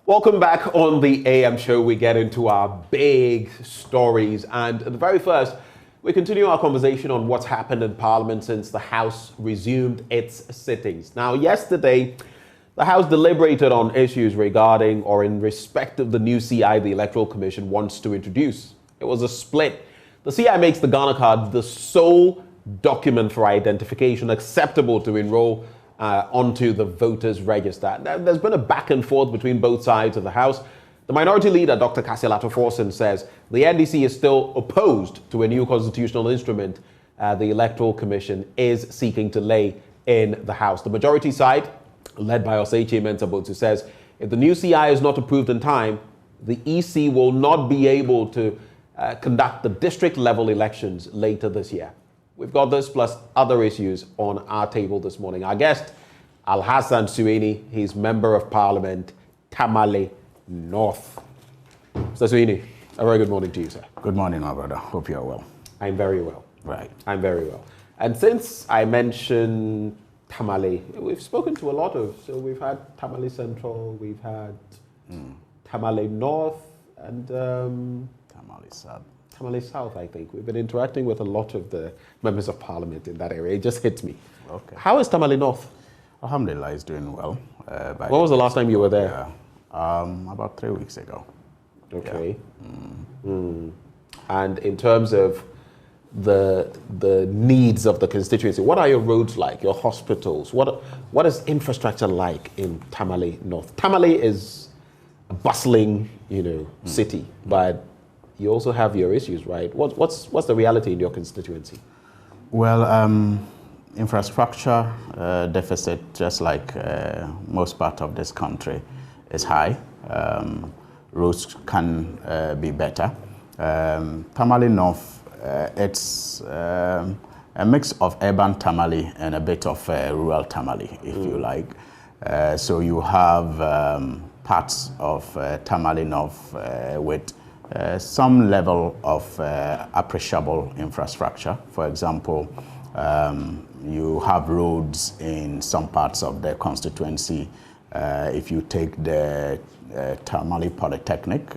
Welcome back on the AM show. We get into our big stories, and the very first, we continue our conversation on what's happened in Parliament since the House resumed its sittings. Now, yesterday, the House deliberated on issues regarding or in respect of the new CI the Electoral Commission wants to introduce. It was a split. The CI makes the Ghana card the sole document for identification acceptable to enroll onto the voters register. There's been a back and forth between both sides of the House. The minority leader, Dr. Kasilato Forson, says the NDC is still opposed to a new constitutional instrument the Electoral Commission is seeking to lay in the House. The majority side, led by Oseiche Mensah-Botsu, says if the new CI is not approved in time, the EC will not be able to conduct the district level elections later this year. We've got this plus other issues on our table this morning. Our guest, Alhassan Sueni, he's Member of Parliament, Tamale North. Mr. Sueni, a very good morning to you, sir. Good morning, my brother. Hope you're well. I'm very well. Right. I'm very well. And since I mentioned Tamale, we've spoken to a lot of, so we've had Tamale Central, we've had Tamale North, and Tamale South. Tamale South, I think. We've been interacting with a lot of the members of Parliament in that area. It just hits me. Okay. How is Tamale North? Alhamdulillah, is doing well. When was the last time you were there? About 3 weeks ago. Okay. Yeah. And in terms of the needs of the constituency, what are your roads like, your hospitals? What is infrastructure like in Tamale North? Tamale is a bustling, city, but you also have your issues, right? What's the reality in your constituency? Well, infrastructure deficit, just like most part of this country, is high. Roads can be better. Tamale North, it's a mix of urban Tamale and a bit of rural Tamale, if you like. So you have parts of Tamale North with some level of appreciable infrastructure. For example, you have roads in some parts of the constituency. If you take the Tamale Polytechnic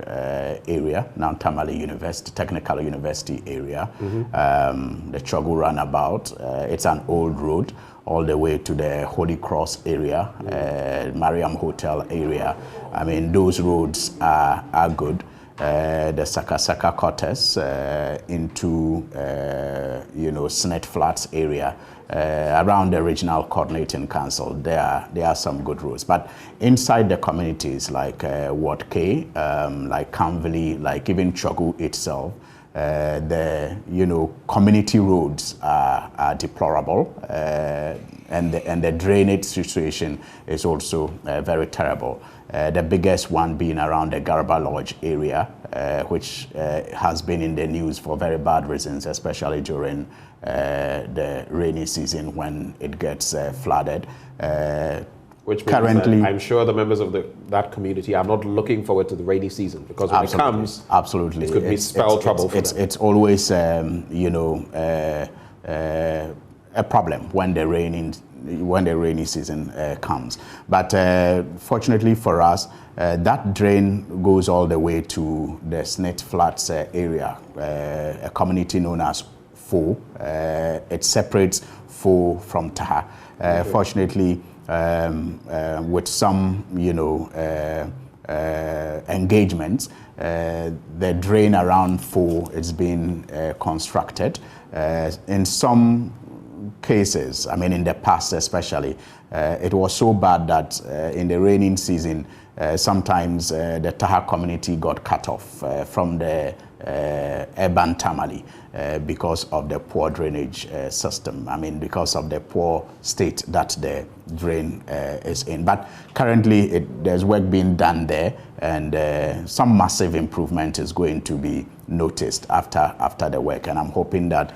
area, now Tamale University, Technical University area, the Chogu Runabout, it's an old road all the way to the Holy Cross area, Mariam Hotel area. I mean, those roads are good. The Saka Quarters into Snett Flats area around the Regional Coordinating Council. There are some good roads, but inside the communities like Ward K, like Canvely, like even Chogu itself, the community roads are deplorable, and the drainage situation is also very terrible. The biggest one being around the Garba Lodge area, which has been in the news for very bad reasons, especially during the rainy season when it gets flooded. Which means currently, I'm sure the members of that community are not looking forward to the rainy season, because when it comes, absolutely, it could be spell trouble for them. It's always a problem when the rainy season comes. But fortunately for us, that drain goes all the way to the Snett Flats area, a community known as Fo. It separates Fo from Taha. Okay. Fortunately, with some, engagements, the drain around Fo is being constructed. In some cases, I mean in the past especially, it was so bad that in the raining season, sometimes the Taha community got cut off from the urban Tamale because of the poor drainage system. I mean, because of the poor state that the drain is in. But currently, there's work being done there, and some massive improvement is going to be noticed after the work. And I'm hoping that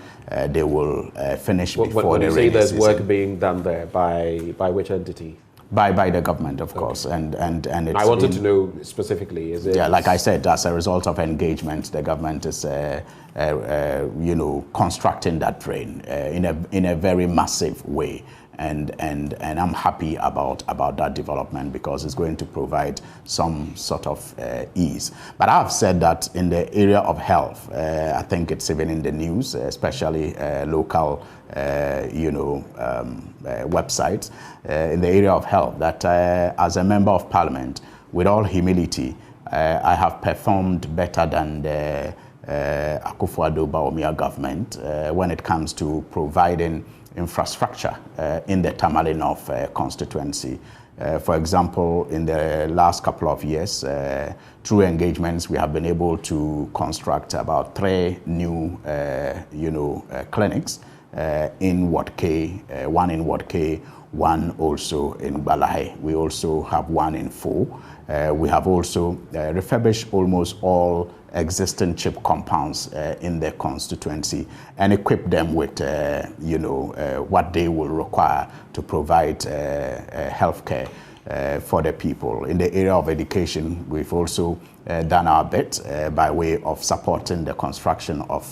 they will finish before the rainy season. When you say there's work being done there, by which entity? By the government, of course, and it's I wanted to know specifically. Is it? Yeah, like I said, as a result of engagement, the government is, constructing that drain in a very massive way. And I'm happy about that development because it's going to provide some sort of ease. But I've said that in the area of health, I think it's even in the news, especially local, websites in the area of health, that as a member of parliament, with all humility, I have performed better than the Akufo-Addo Bawumia government when it comes to providing infrastructure in the Tamale North constituency. For example, in the last couple of years, through engagements, we have been able to construct about 3 new, clinics in Ward K, one in Ward K, one also in Balahe. We also have one in Fo. We have also refurbished almost all existing chip compounds in the constituency and equip them with, what they will require to provide healthcare for the people. In the area of education, we've also done our bit by way of supporting the construction of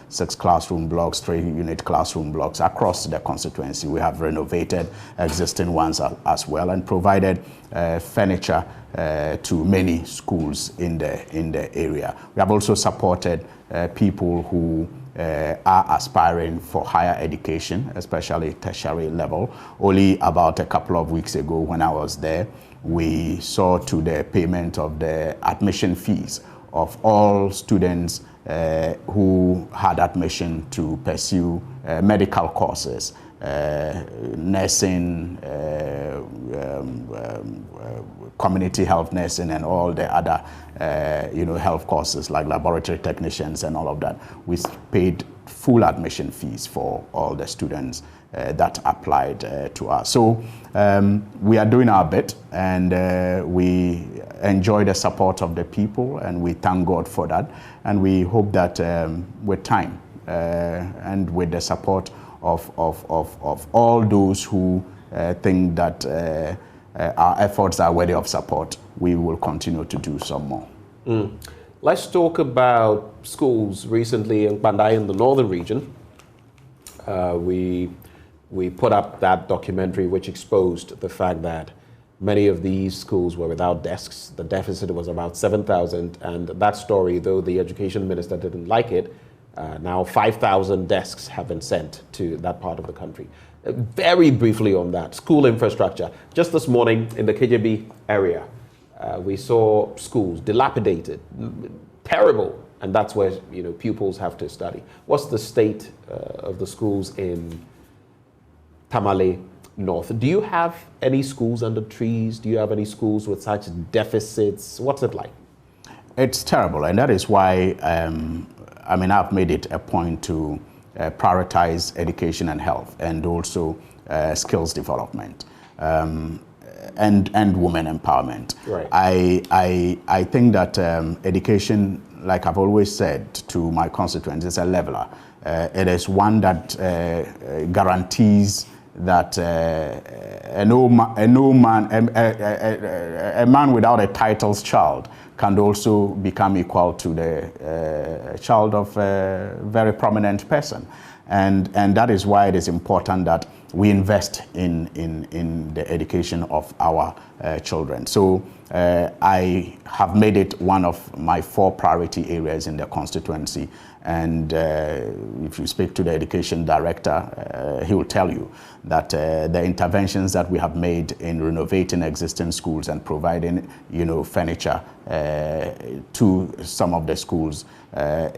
6 classroom blocks, 3 unit classroom blocks across the constituency. We have renovated existing ones as well and provided furniture to many schools in the area. We have also supported people who are aspiring for higher education, especially tertiary level. Only about a couple of weeks ago when I was there, we saw to the payment of the admission fees of all students who had admission to pursue medical courses, nursing, community health nursing, and all the other health courses like laboratory technicians and all of that. We paid full admission fees for all the students that applied to us. So we are doing our bit, and we enjoy the support of the people, and we thank God for that. And we hope that with time and with the support of all those who think that our efforts are worthy of support, we will continue to do some more. Let's talk about schools. Recently in Pandai, in the northern region, we put up that documentary which exposed the fact that many of these schools were without desks. The deficit was about 7,000, and that story, though the education minister didn't like it, now 5,000 desks have been sent to that part of the country. Very briefly on that, school infrastructure. Just this morning in the KJB area, we saw schools dilapidated, terrible, and that's where pupils have to study. What's the state of the schools in Tamale North? Do you have any schools under trees? Do you have any schools with such deficits? What's it like? It's terrible, and that is why I've made it a point to prioritize education and health, and also skills development, and women empowerment. Right. I think that education, like I've always said to my constituents, is a leveler. It is one that guarantees that a man without a title's child can also become equal to the child of a very prominent person. And that is why it is important that we invest in the education of our children. So I have made it one of my 4 priority areas in the constituency. And if you speak to the education director, he will tell you that the interventions that we have made in renovating existing schools and providing, furniture to some of the schools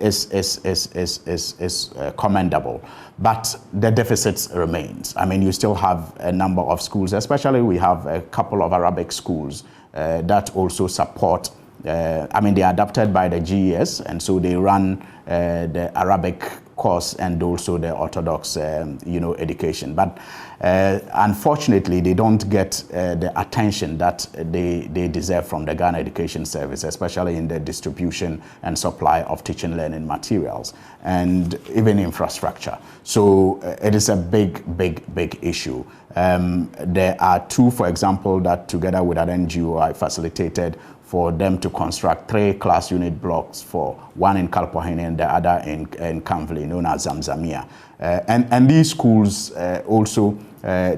is commendable. But the deficit remains. You still have a number of schools, especially we have a couple of Arabic schools that also support. They are adapted by the GES, and so they run the Arabic course and also the Orthodox, education. But unfortunately, they don't get the attention that they deserve from the Ghana Education Service, especially in the distribution and supply of teaching learning materials and even infrastructure. So it is a big issue. There are 2, for example, that together with an NGO I facilitated for them to construct 3 class unit blocks, for one in Kalpohene and the other in Kamvli, known as Zamzamia. And these schools also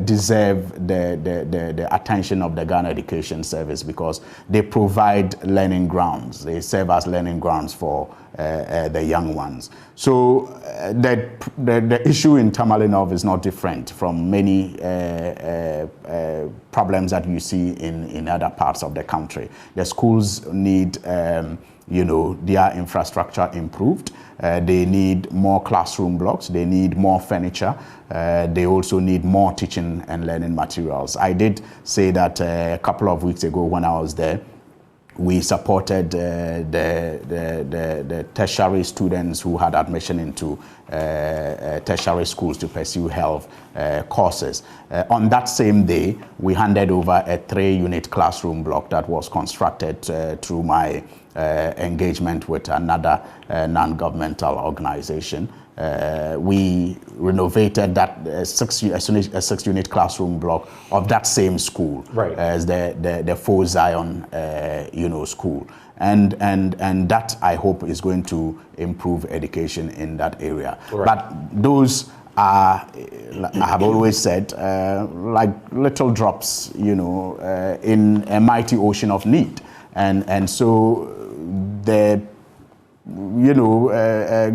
deserve the attention of the Ghana Education Service, because they provide learning grounds. They serve as learning grounds for the young ones. So the issue in Tamale North is not different from many problems that you see in other parts of the country. The schools need their infrastructure improved. They need more classroom blocks. They need more furniture. They also need more teaching and learning materials. I did say that a couple of weeks ago when I was there. We supported the tertiary students who had admission into tertiary schools to pursue health courses. On that same day, we handed over a 3-unit classroom block that was constructed through my engagement with another non-governmental organization. We renovated that 6-unit classroom block of that same school, right, as the Faux Zion, school, and that I hope is going to improve education in that area. Right. But those are, I have always said, like little drops, in a mighty ocean of need, and so the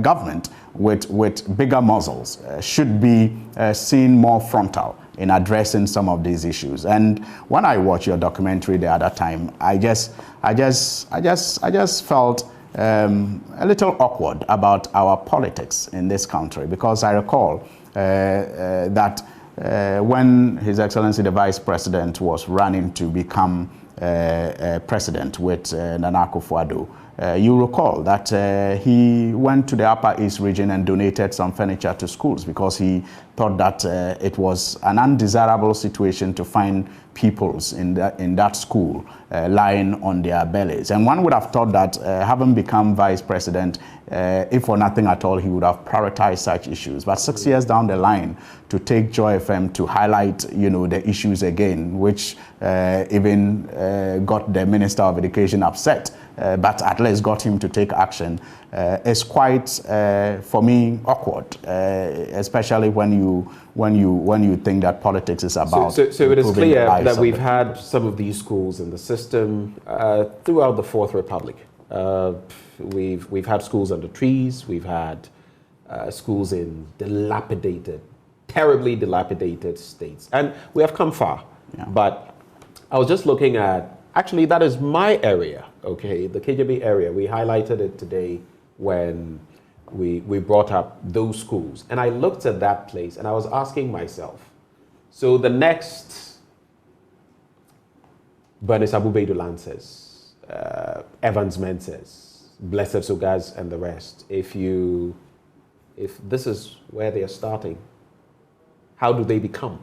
government with bigger muscles should be seen more frontal in addressing some of these issues. And when I watched your documentary the other time, I just felt a little awkward about our politics in this country, because I recall that when His Excellency the Vice President was running to become president with Nana Akufo-Addo, you recall that he went to the Upper East region and donated some furniture to schools, because he thought that it was an undesirable situation to find pupils in that school lying on their bellies. And one would have thought that having become vice president, if for nothing at all, he would have prioritized such issues. But 6 years down the line, to take Joy FM to highlight, the issues again, which even got the Minister of Education upset, but at least got him to take action, is quite, for me, awkward, especially when you think that politics is about. So it is clear that we've had some of these schools in the system throughout the Fourth Republic. We've had schools under trees. We've had schools in terribly dilapidated states, and we have come far. Yeah. But I was just looking at. Actually, that is my area, okay, the KJB area. We highlighted it today when we brought up those schools. And I looked at that place and I was asking myself, so the next Bernice Abubedu Lances, Evans Menses, Blessed Sogaz and the rest, if this is where they are starting, how do they become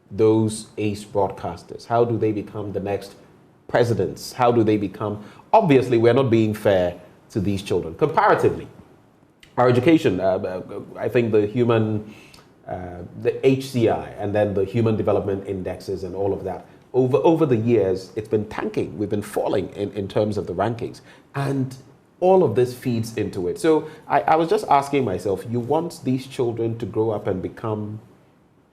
those ace broadcasters? How do they become the next presidents? How do they become? Obviously, we're not being fair to these children. Comparatively, our education, I think the HCI and then the human development indexes and all of that, over the years, it's been tanking. We've been falling in terms of the rankings. And all of this feeds into it. So I was just asking myself, you want these children to grow up and become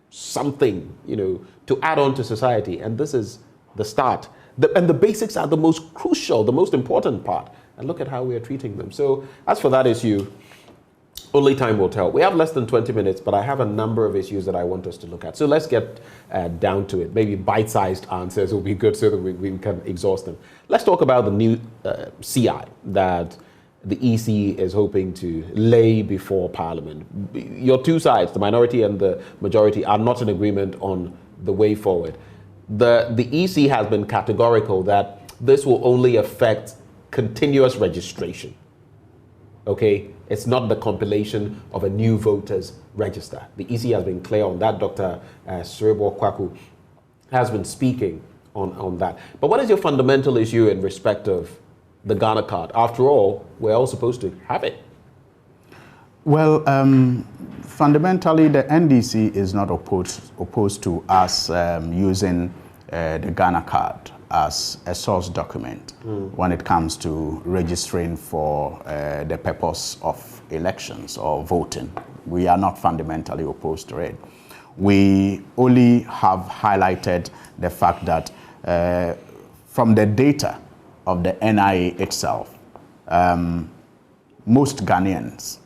something, to add on to society. And this is the start. And the basics are the most crucial, the most important part. And look at how we are treating them. So as for that issue, only time will tell. We have less than 20 minutes, but I have a number of issues that I want us to look at. So let's get down to it. Maybe bite-sized answers will be good so that we can exhaust them. Let's talk about the new CI that the EC is hoping to lay before Parliament. Your two sides, the minority and the majority, are not in agreement on the way forward. The EC has been categorical that this will only affect continuous registration. Okay? It's not the compilation of a new voters register. The EC has been clear on that. Dr. Srebo Kwaku has been speaking on that. But what is your fundamental issue in respect of the Ghana card? After all, we're all supposed to have it. Well, fundamentally, the NDC is not opposed to us using the Ghana card as a source document when it comes to registering for the purpose of elections or voting. We are not fundamentally opposed to it. We only have highlighted the fact that from the data of the NIA itself, most Ghanaians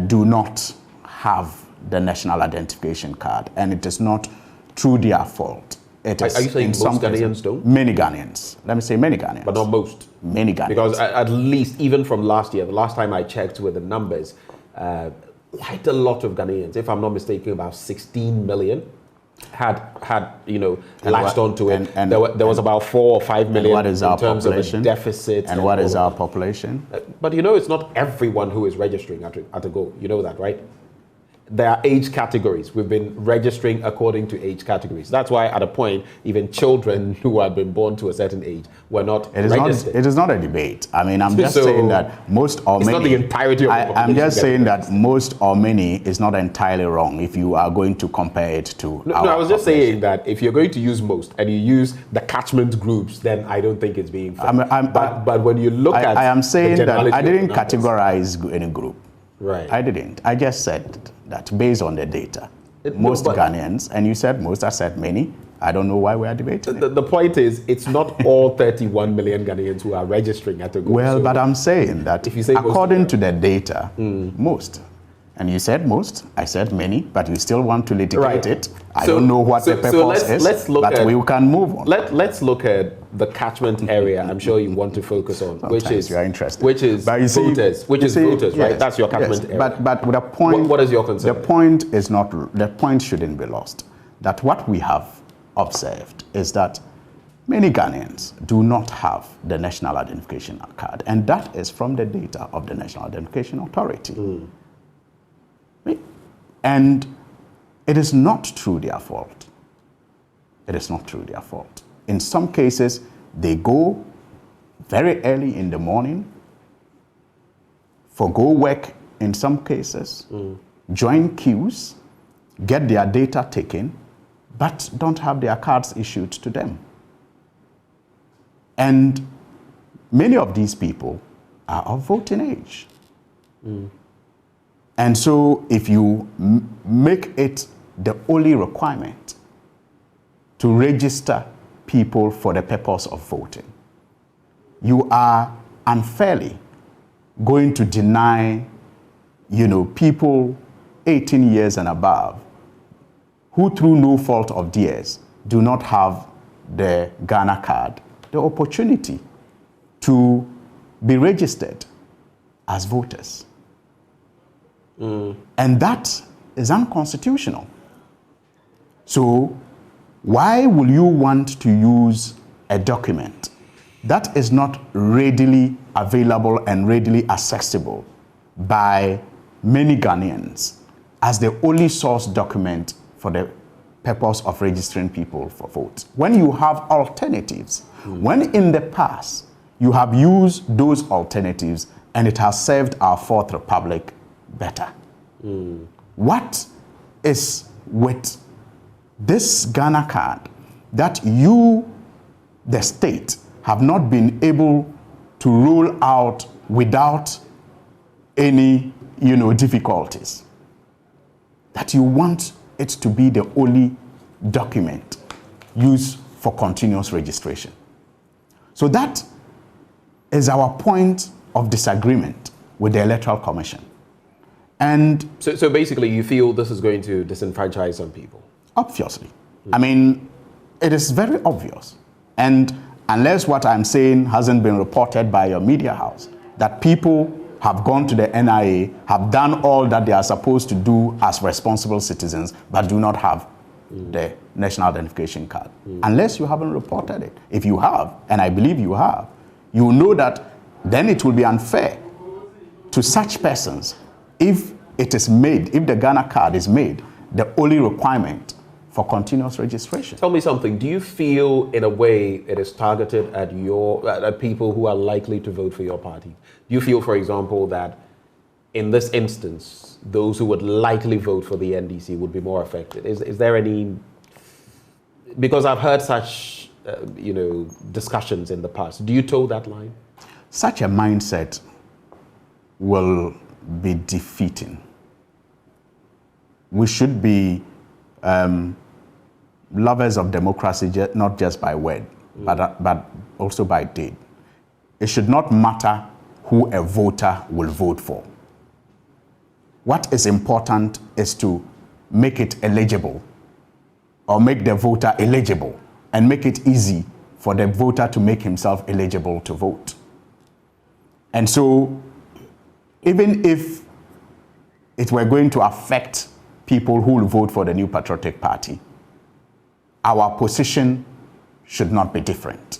do not have the national identification card, and it is not through their fault. It is, are you saying in most some Ghanaians cases, don't? Many Ghanaians. Let me say many Ghanaians. But not most. Many Ghanaians. Because at least, even from last year, the last time I checked with the numbers, quite a lot of Ghanaians, if I'm not mistaken, about 16 million, had latched onto it. And there was about 4 or 5 million what is in our terms population? of a deficit. And what is our population? But it's not everyone who is registering at a go. You know that, right? There are age categories. We've been registering according to age categories. That's why at a point, even children who have been born to a certain age were not registered. It is not a debate. I mean, I'm just saying that most or many... It's not the entirety of the population. I'm just saying that most or many is not entirely wrong if you are going to compare it to No, I was just saying that if you're going to use most and you use the catchment groups, then I don't think it's being fair. But when you look at... I am saying that I didn't numbers, categorize any group. Right. I didn't. I just said that based on the data, most Ghanaians, and you said most, I said many. I don't know why we are debating it. The point is, it's not all 31 million Ghanaians who are registering at a go. Well, but I'm saying that if you say according to the data, most. And you said most, I said many, but you still want to litigate it. I don't know what the purpose is, but we can move on. Let's look at the catchment area. I'm sure you want to focus on, which is voters, right? That's your catchment area. But with a point, what is your concern? The point shouldn't be lost. That what we have observed is that many Ghanaians do not have the national identification card, and that is from the data of the National Identification Authority. And it is not through their fault. It is not through their fault. In some cases, they go very early in the morning, forgo work in some cases, join queues, get their data taken, but don't have their cards issued to them. And many of these people are of voting age. And so if you make it the only requirement to register people for the purpose of voting, you are unfairly going to deny, people 18 years and above who through no fault of theirs do not have the Ghana card, the opportunity to be registered as voters. And that is unconstitutional. So why will you want to use a document that is not readily available and readily accessible by many Ghanaians as the only source document for the purpose of registering people for votes, when you have alternatives? When in the past you have used those alternatives and it has served our Fourth Republic better. What is with this Ghana card that you, the state, have not been able to roll out without any, difficulties? That you want it to be the only document used for continuous registration. So that is our point of disagreement with the Electoral Commission. And so basically you feel this is going to disenfranchise some people? Obviously. I mean, it is very obvious. And unless what I'm saying hasn't been reported by your media house, that people have gone to the NIA, have done all that they are supposed to do as responsible citizens, but do not have the national identification card. Unless you haven't reported it. If you have, and I believe you have, you will know that then it will be unfair to such persons if it is made, if the Ghana card is made the only requirement for continuous registration. Tell me something. Do you feel, in a way, it is targeted at at people who are likely to vote for your party? Do you feel, for example, that in this instance, those who would likely vote for the NDC would be more affected? Is there any? Because I've heard such, discussions in the past. Do you toe that line? Such a mindset will be defeating. We should be lovers of democracy, not just by word, but also by deed. It should not matter who a voter will vote for. What is important is to make it eligible, or make the voter eligible, and make it easy for the voter to make himself eligible to vote. And so, even if it were going to affect people who will vote for the New Patriotic Party, our position should not be different.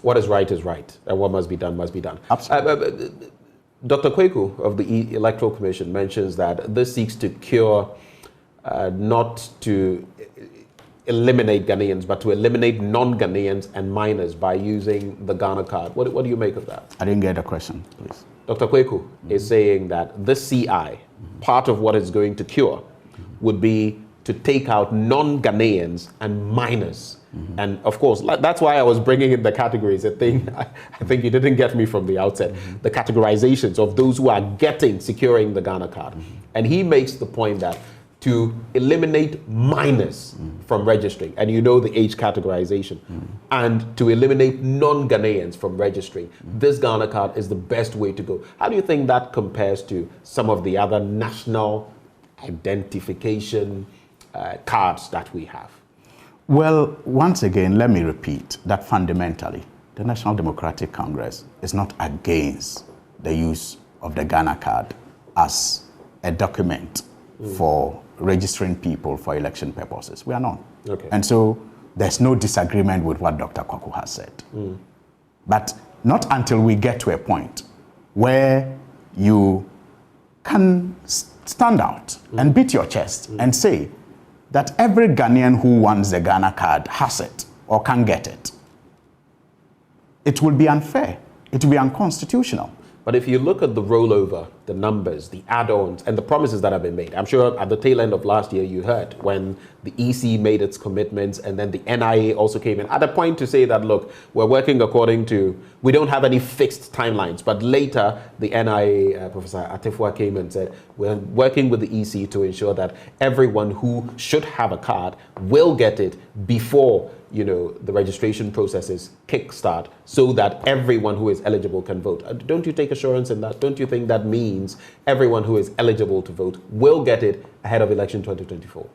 What is right, and what must be done, must be done. Absolutely. Dr. Kweku of the Electoral Commission mentions that this seeks to cure, not to eliminate Ghanaians, but to eliminate non-Ghanaians and minors by using the Ghana card. What do you make of that? I didn't get the question, please. Dr. Kweku is saying that this CI, part of what it's going to cure, would be to take out non-Ghanaians and minors. And of course, that's why I was bringing in the categories. I think you didn't get me from the outset. The categorizations of those who are securing the Ghana card. And he makes the point that to eliminate minors from registering, and you know the age categorization, and to eliminate non-Ghanaians from registering, this Ghana card is the best way to go. How do you think that compares to some of the other national identification cards that we have? Well, once again, let me repeat that fundamentally, the National Democratic Congress is not against the use of the Ghana card as a document for registering people for election purposes. We are not. Okay. And so there's no disagreement with what Dr. Kwaku has said. But not until we get to a point where you can stand out and beat your chest and say that every Ghanaian who wants the Ghana card has it or can get it. It will be unfair. It will be unconstitutional. But if you look at the rollover, the numbers, the add-ons, and the promises that have been made, I'm sure at the tail end of last year you heard when the EC made its commitments and then the NIA also came in at a point to say that, look, we're working according to, we don't have any fixed timelines. But later, the NIA, Professor Atefua came and said, we're working with the EC to ensure that everyone who should have a card will get it before the registration processes kickstart, so that everyone who is eligible can vote. Don't you take assurance in that? Don't you think that means everyone who is eligible to vote will get it ahead of election 2024?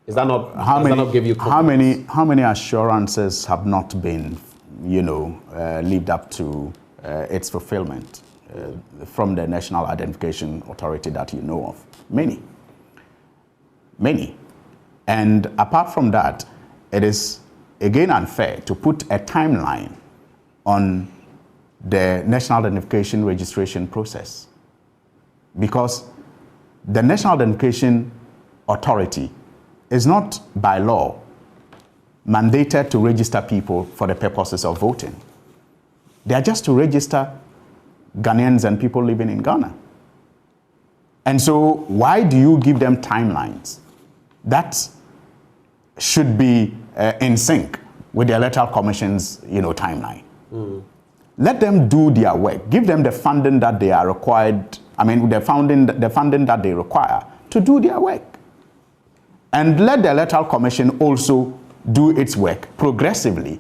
Is that not, does that not give you confidence? How many assurances have not been, lived up to its fulfillment from the National Identification Authority that you know of? Many. And apart from that, it is again unfair to put a timeline on the National Identification registration process, because the National Identification Authority is not by law mandated to register people for the purposes of voting. They are just to register Ghanaians and people living in Ghana. And so why do you give them timelines? That should be in sync with the Electoral Commission's timeline. Let them do their work. Give them the funding that they are required, the funding that they require to do their work. And let the Electoral Commission also do its work progressively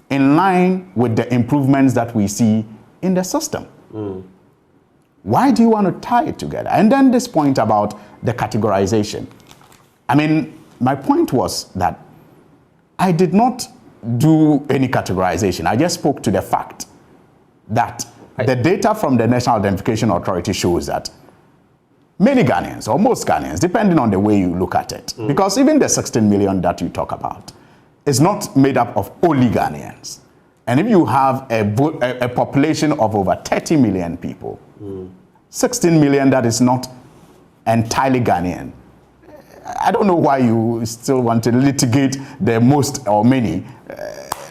in line with the improvements that we see in the system. Why do you want to tie it together? And then this point about the categorization. My point was that I did not do any categorization. I just spoke to the fact that the data from the National Identification Authority shows that many Ghanaians, or most Ghanaians, depending on the way you look at it, because even the 16 million that you talk about is not made up of only Ghanaians. And if you have a population of over 30 million people, 16 million that is not entirely Ghanaian, I don't know why you still want to litigate the most or many.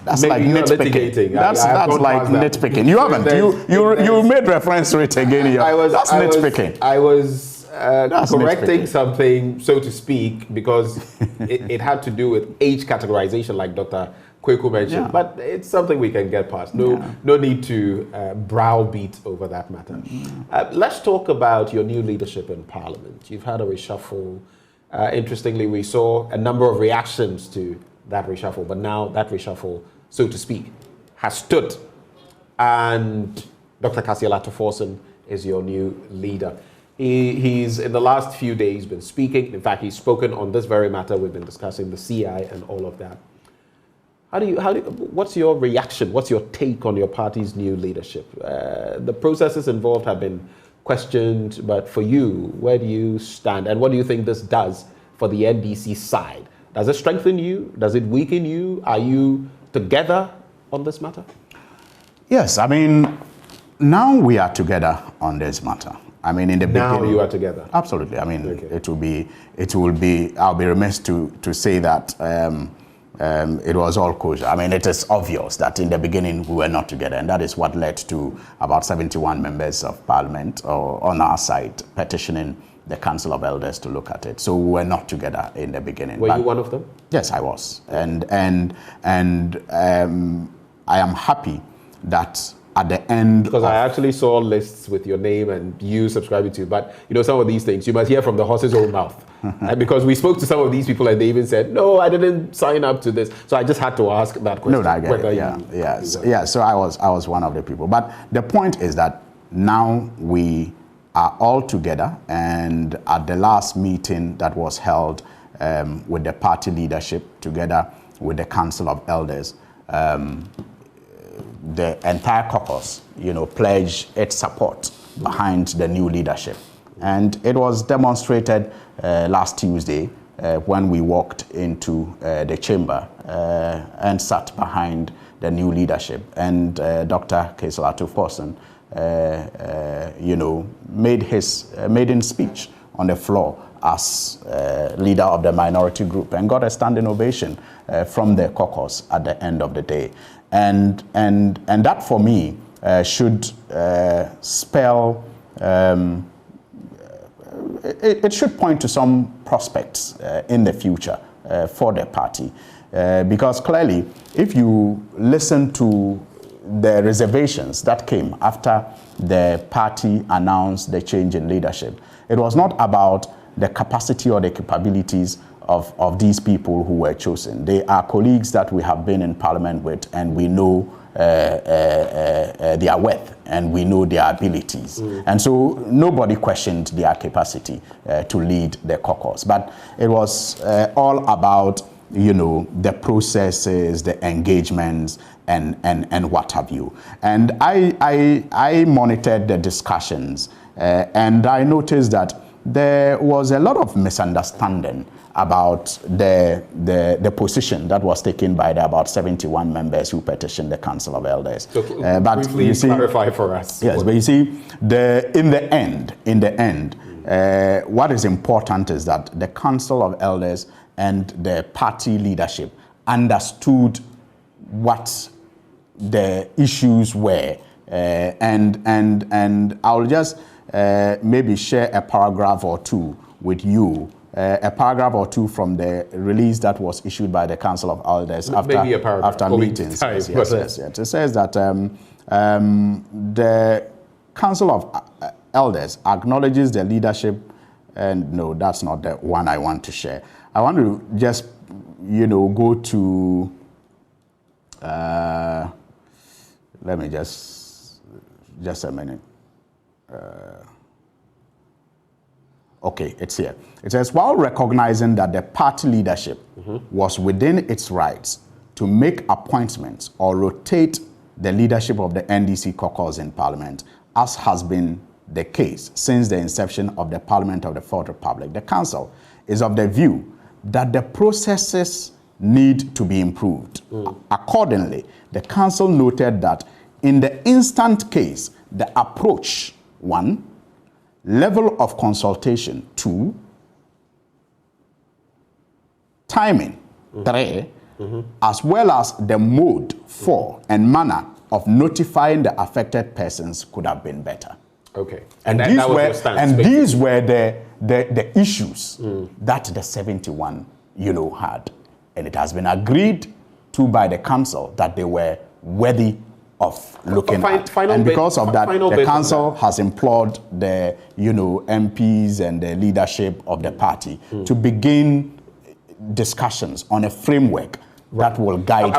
That's like nitpicking. That's like nitpicking. You haven't. You made reference to it again. That's nitpicking. I was correcting something, so to speak, because it had to do with age categorization, like Dr. Kweku mentioned. Yeah. But it's something we can get past. No need to browbeat over that matter. Let's talk about your new leadership in Parliament. You've had a reshuffle. Interestingly, we saw a number of reactions to that reshuffle, but now that reshuffle, so to speak, has stood. And Dr. Kasiela Forson is your new leader. He's in the last few days been speaking. In fact, he's spoken on this very matter. We've been discussing the CI and all of that. What's your reaction? What's your take on your party's new leadership? The processes involved have been questioned, but for you, where do you stand? And what do you think this does for the NDC side? Does it strengthen you? Does it weaken you? Are you together on this matter? Yes, I mean, now we are together on this matter. I mean, in the beginning, now you are together. Absolutely. I mean, okay. It will be. I'll be remiss to say that it was all kosher. I mean, it is obvious that in the beginning we were not together, and that is what led to about 71 members of Parliament on our side petitioning the Council of Elders to look at it. So we were not together in the beginning. Were you one of them? Yes, I was, and I am happy that at the end, because I actually saw lists with your name and you subscribing to, but you know, some of these things you must hear from the horse's own mouth. And because we spoke to some of these people and they even said, no, I didn't sign up to this. So I just had to ask that question. No, I get it. So I was one of the people. But the point is that now we are all together, and at the last meeting that was held with the party leadership together with the Council of Elders, the entire caucus, pledged its support behind the new leadership. And it was demonstrated last Tuesday when we walked into the chamber and sat behind the new leadership. And Dr. Kasiela Forson, made his maiden speech on the floor as leader of the minority group and got a standing ovation from the caucus at the end of the day. And that for me should spell, it should point to some prospects in the future for the party. Because clearly, if you listen to the reservations that came after the party announced the change in leadership, it was not about the capacity or the capabilities of these people who were chosen. They are colleagues that we have been in Parliament with, and we know their worth and we know their abilities. And so nobody questioned their capacity to lead the caucus. But it was all about, the processes, the engagements, and what have you. And I monitored the discussions, and I noticed that there was a lot of misunderstanding about the position that was taken by the about 71 members who petitioned the Council of Elders. So but briefly you see, clarify for us. Yes, but you see, in the end, what is important is that the Council of Elders and the party leadership understood what the issues were, and I'll just maybe share a paragraph or two with you. A paragraph or two from the release that was issued by the Council of Elders after meetings. Yes. It says that the Council of Elders acknowledges the leadership, and no, that's not the one I want to share. I want to just, go to, let me just a minute. Okay, it's here. It says, while recognizing that the party leadership was within its rights to make appointments or rotate the leadership of the NDC caucus in Parliament, as has been the case since the inception of the Parliament of the Fourth Republic, the Council is of the view that the processes need to be improved. Accordingly, the Council noted that in the instant case, the approach, 1, level of consultation, 2, timing, 3, as well as the mode, 4, and manner of notifying the affected persons could have been better. Okay. And these were the issues that the 71, had. And it has been agreed to by the council that they were worthy of looking at. And because of that, the council has implored the MPs and the leadership of the party to begin discussions on a framework that will guide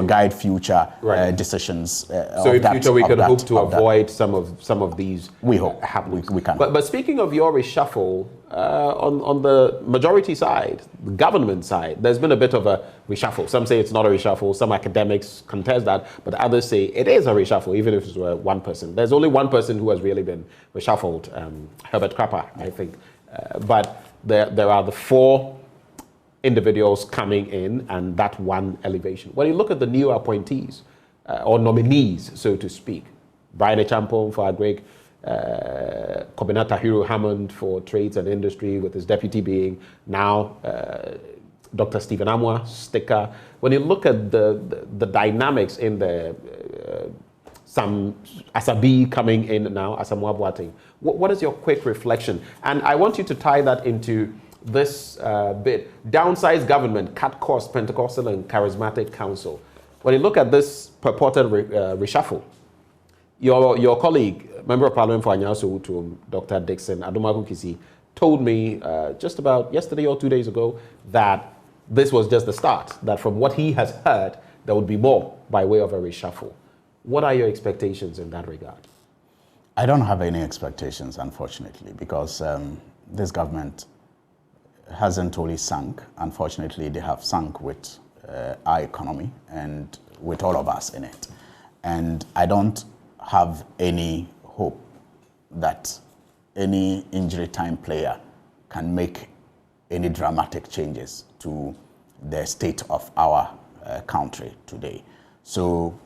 guide future decisions. So in future we can hope to avoid some of these. We hope happenings. We can. But speaking of your reshuffle, on the majority side, the government side, there's been a bit of a reshuffle. Some say it's not a reshuffle. Some academics contest that, but others say it is a reshuffle, even if it's one person. There's only one person who has really been reshuffled, Herbert Krapper, I think. But there are the four individuals coming in and that one elevation. When you look at the new appointees or nominees, so to speak, Brian Echampong for Agric, Kobina Tahiru Hammond for Trades and Industry, with his deputy being now Dr. Stephen Amwa, Sticker. When you look at the dynamics in the some Asabi coming in now, Asamoah Boateng, what is your quick reflection? And I want you to tie that into this bit. Downsize government, cut costs, Pentecostal and charismatic council. When you look at this purported reshuffle, your colleague, Member of Parliament for Anyaso Utum, Dr. Dixon Adumaku Kisi, told me just about yesterday or 2 days ago that this was just the start, that from what he has heard, there would be more by way of a reshuffle. What are your expectations in that regard? I don't have any expectations, unfortunately, because this government hasn't only sunk. Unfortunately, they have sunk with our economy and with all of us in it. And I don't have any hope that any injury time player can make any dramatic changes to the state of our country today. So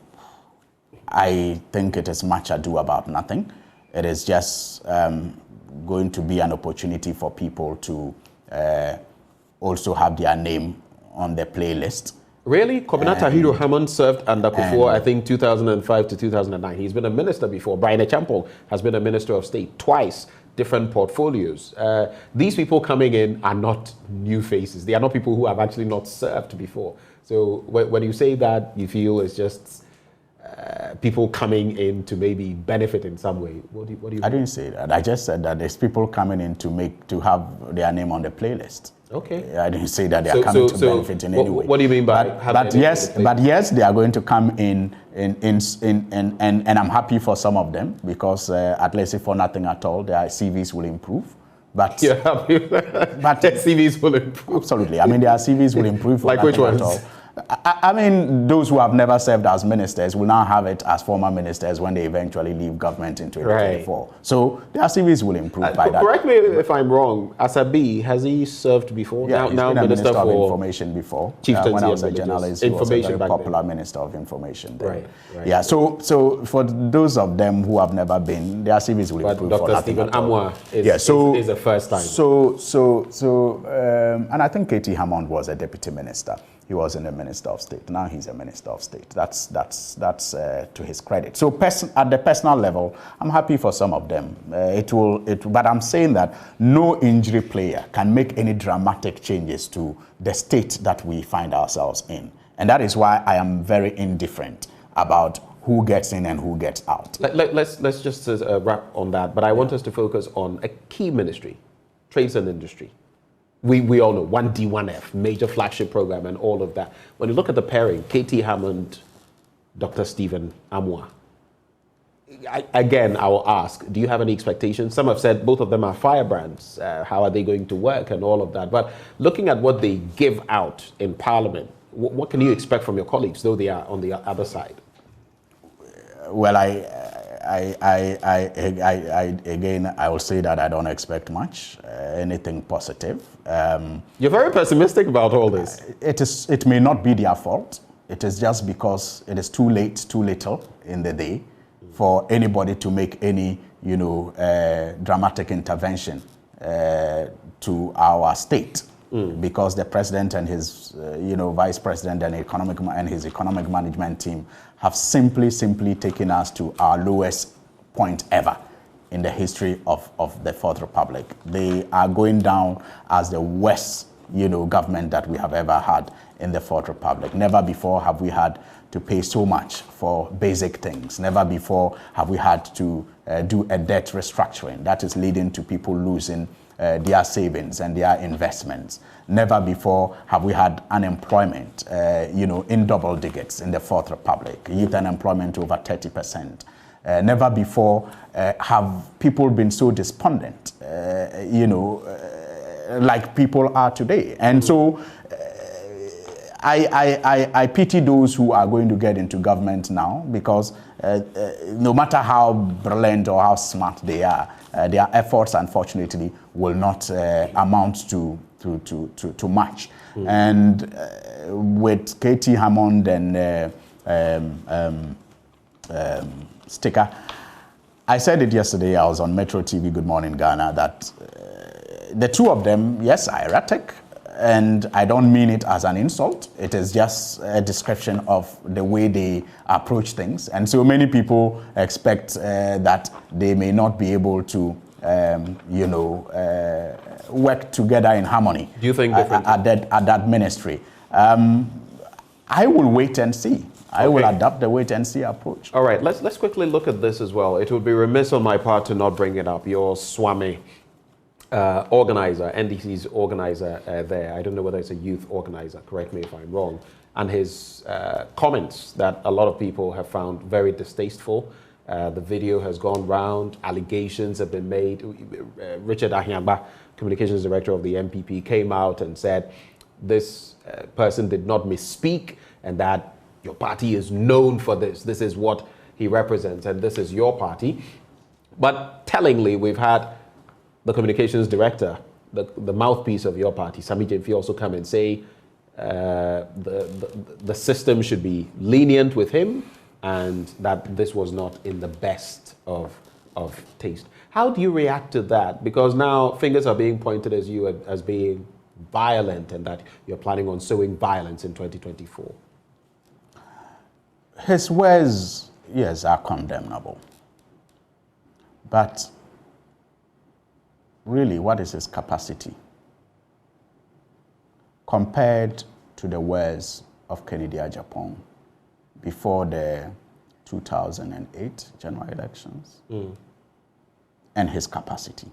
I think it is much ado about nothing. It is just going to be an opportunity for people to also have their name on the playlist. Really? Kobina Tahiru Hammond served under Kufuor, I think, 2005 to 2009. He's been a minister before. Brian Echampong has been a minister of state twice, different portfolios. These people coming in are not new faces. They are not people who have actually not served before. So when you say that, you feel it's just people coming in to maybe benefit in some way. What do you I didn't say that. I just said that there's people coming in to have their name on the playlist. Okay. I didn't say that they are coming to benefit in any way. What do you mean by but yes, they are going to come in and I'm happy for some of them because at least if for nothing at all, their CVs will improve. But you're happy but their CVs will improve. Absolutely. I mean, their CVs will improve. For like which ones? At all. I mean, those who have never served as ministers will now have it as former ministers when they eventually leave government in 2024. Right. So their CVs will improve by that. Correct me if I'm wrong. Asabi, has he served before? Yeah, he's been a minister of information before. When I was a journalist, he was a very popular minister of information. Right. Yeah. So for those of them who have never been, their CVs will improve. But Dr. Stephen Amwa is the first time. And I think K.T. Hammond was a deputy minister. He wasn't a minister of state. Now he's a minister of state. That's to his credit. So at the personal level, I'm happy for some of them. But I'm saying that no injury player can make any dramatic changes to the state that we find ourselves in. And that is why I am very indifferent about who gets in and who gets out. Let's just wrap on that. But I want us to focus on a key ministry, Trades and Industry. We all know 1D, 1F, major flagship program and all of that. When you look at the pairing, K.T. Hammond, Dr. Stephen Amwa, again, I will ask, do you have any expectations? Some have said both of them are firebrands. How are they going to work and all of that? But looking at what they give out in Parliament, what can you expect from your colleagues, though they are on the other side? Well, again, I will say that I don't expect much, anything positive. You're very pessimistic about all this. It may not be their fault. It is just because it is too late, too little in the day for anybody to make any, dramatic intervention to our state. Because the president and his, vice president and his economic management team have simply taken us to our lowest point ever in the history of the Fourth Republic. They are going down as the worst, government that we have ever had in the Fourth Republic. Never before have we had to pay so much for basic things. Never before have we had to do a debt restructuring that is leading to people losing their savings and their investments. Never before have we had unemployment, in double digits in the Fourth Republic. Youth unemployment over 30%. Never before have people been so despondent, like people are today. And so I pity those who are going to get into government now, because no matter how brilliant or how smart they are, their efforts, unfortunately, will not amount to much. And with K.T. Hammond and Sticker, I said it yesterday, I was on Metro TV, Good Morning Ghana, that the two of them, yes, are erratic, and I don't mean it as an insult. It is just a description of the way they approach things. And so many people expect that they may not be able to, work together in harmony. Do you think at that ministry? I will wait and see. I will adopt the wait and see approach. All right, let's quickly look at this as well. It would be remiss on my part to not bring it up. Your Swami organizer, NDC's organizer there, I don't know whether it's a youth organizer, correct me if I'm wrong, and his comments that a lot of people have found very distasteful. The video has gone round, allegations have been made. Richard Ahiamba, communications director of the MPP, came out and said this person did not misspeak, and that your party is known for this. This is what he represents, and this is your party. But tellingly, we've had the communications director, the mouthpiece of your party, Sami Jemfi, also come and say the system should be lenient with him, and that this was not in the best of taste. How do you react to that? Because now fingers are being pointed at you as being violent, and that you're planning on sowing violence in 2024. His words, yes, are condemnable. But really, what is his capacity compared to the words of Kennedy Agyapong before the 2008 general elections? And his capacity?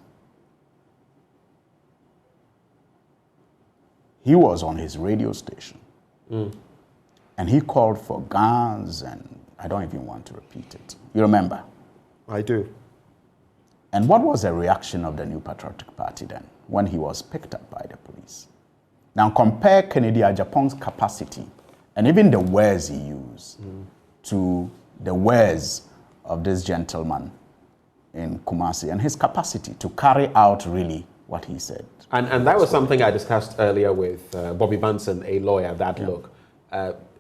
He was on his radio station. And he called for guns, and I don't even want to repeat it. You remember? I do. And what was the reaction of the New Patriotic Party then, when he was picked up by the police? Now compare Kennedy Agyapong's capacity, and even the words he used, to the words of this gentleman in Kumasi, and his capacity to carry out really what he said. And that was something I discussed earlier with Bobby Bunsen, a lawyer, that look.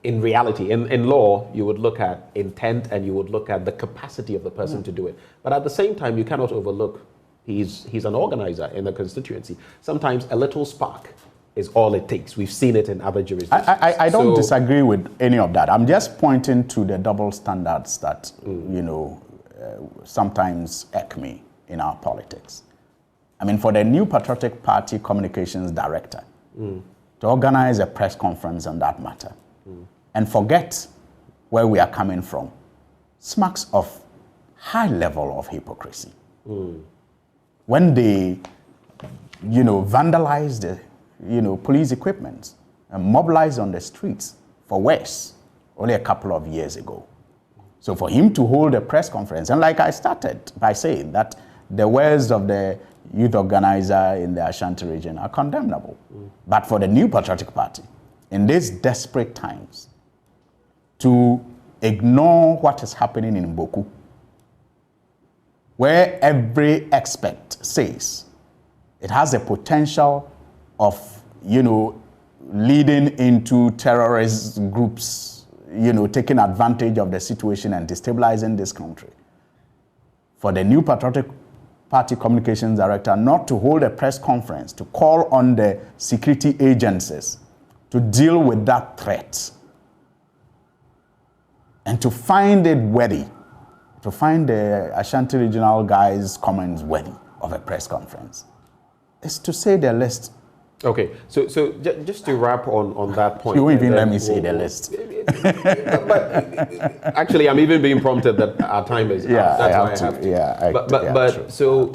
In reality, in law, you would look at intent and you would look at the capacity of the person to do it. But at the same time, you cannot overlook he's an organizer in the constituency. Sometimes a little spark is all it takes. We've seen it in other jurisdictions. I don't disagree with any of that. I'm just pointing to the double standards that, sometimes irk me in our politics. I mean, for the New Patriotic Party communications director to organize a press conference on that matter and forget where we are coming from smacks of high level of hypocrisy. When they, vandalize the, police equipment and mobilize on the streets for worse only a couple of years ago. So for him to hold a press conference, and like I started by saying that the words of the youth organizer in the Ashanti region are condemnable. But for the New Patriotic Party, in these desperate times, to ignore what is happening in Mboku, where every expert says it has the potential of, leading into terrorist groups, taking advantage of the situation and destabilizing this country. For the New Patriotic Party communications director not to hold a press conference to call on the security agencies to deal with that threat and to find it worthy, to find the Ashanti regional guys' comments worthy of a press conference, is to say the least Okay, so just to wrap on that point. You won't even let me see the list. But actually, I'm even being prompted that our time is Yeah, up. That's why I to. have to. Yeah, But so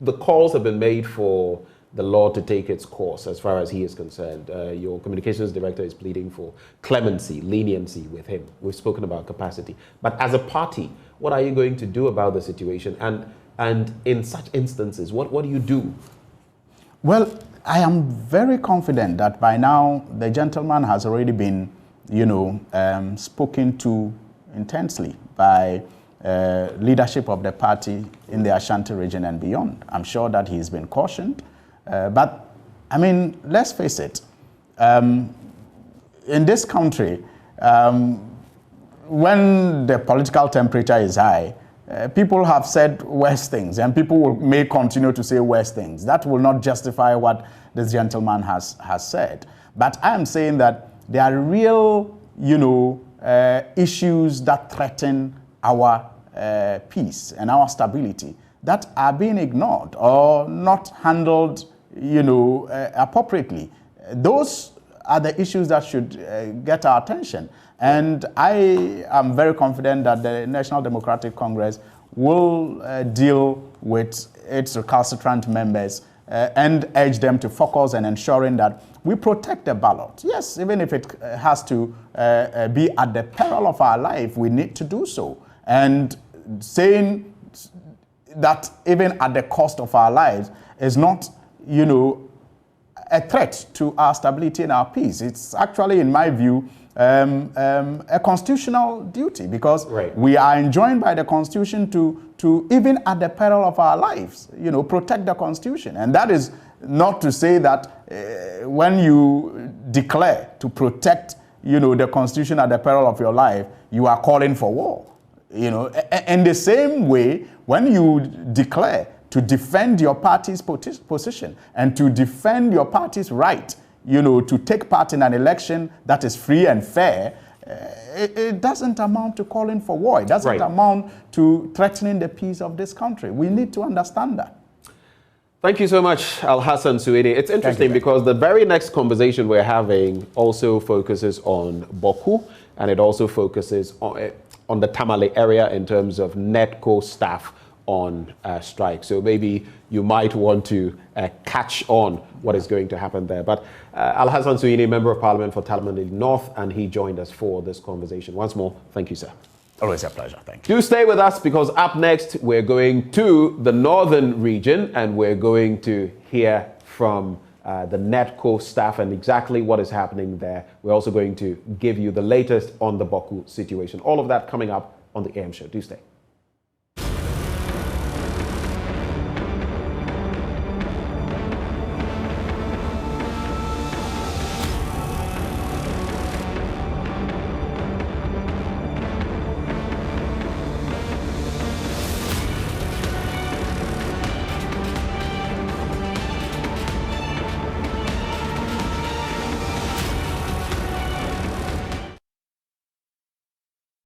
the calls have been made for the law to take its course as far as he is concerned. Your communications director is pleading for clemency, leniency with him. We've spoken about capacity. But as a party, what are you going to do about the situation? And in such instances, what do you do? Well, I am very confident that by now the gentleman has already been, spoken to intensely by leadership of the party in the Ashanti region and beyond. I'm sure that he's been cautioned. But, I mean, let's face it. In this country, when the political temperature is high, people have said worse things, and people may continue to say worse things. That will not justify what this gentleman has said. But I am saying that there are real, issues that threaten our peace and our stability that are being ignored or not handled, appropriately. Those are the issues that should get our attention. And I am very confident that the National Democratic Congress will deal with its recalcitrant members and urge them to focus on ensuring that we protect the ballot. Yes, even if it has to be at the peril of our life, we need to do so. And saying that even at the cost of our lives is not, a threat to our stability and our peace. It's actually, in my view, a constitutional duty, because we are enjoined by the Constitution to even at the peril of our lives, protect the Constitution. And that is not to say that when you declare to protect, the Constitution at the peril of your life, you are calling for war. In the same way, when you declare to defend your party's position and to defend your party's right, to take part in an election that is free and fair, it doesn't amount to calling for war. It doesn't amount to threatening the peace of this country. We need to understand that. Thank you so much, Al-Hassan Suidi. It's interesting because the very next conversation we're having also focuses on Boku, and it also focuses on the Tamale area in terms of NEDCO staff on strike. So maybe you might want to catch on what is going to happen there. But Al-Hassan Suidi, Member of Parliament for Parliamentary North, and he joined us for this conversation. Once more, thank you, sir. Always a pleasure. Thank you. Do stay with us, because up next, we're going to the northern region, and we're going to hear from the NEDCO staff and exactly what is happening there. We're also going to give you the latest on the Boku situation. All of that coming up on the AM show. Do stay.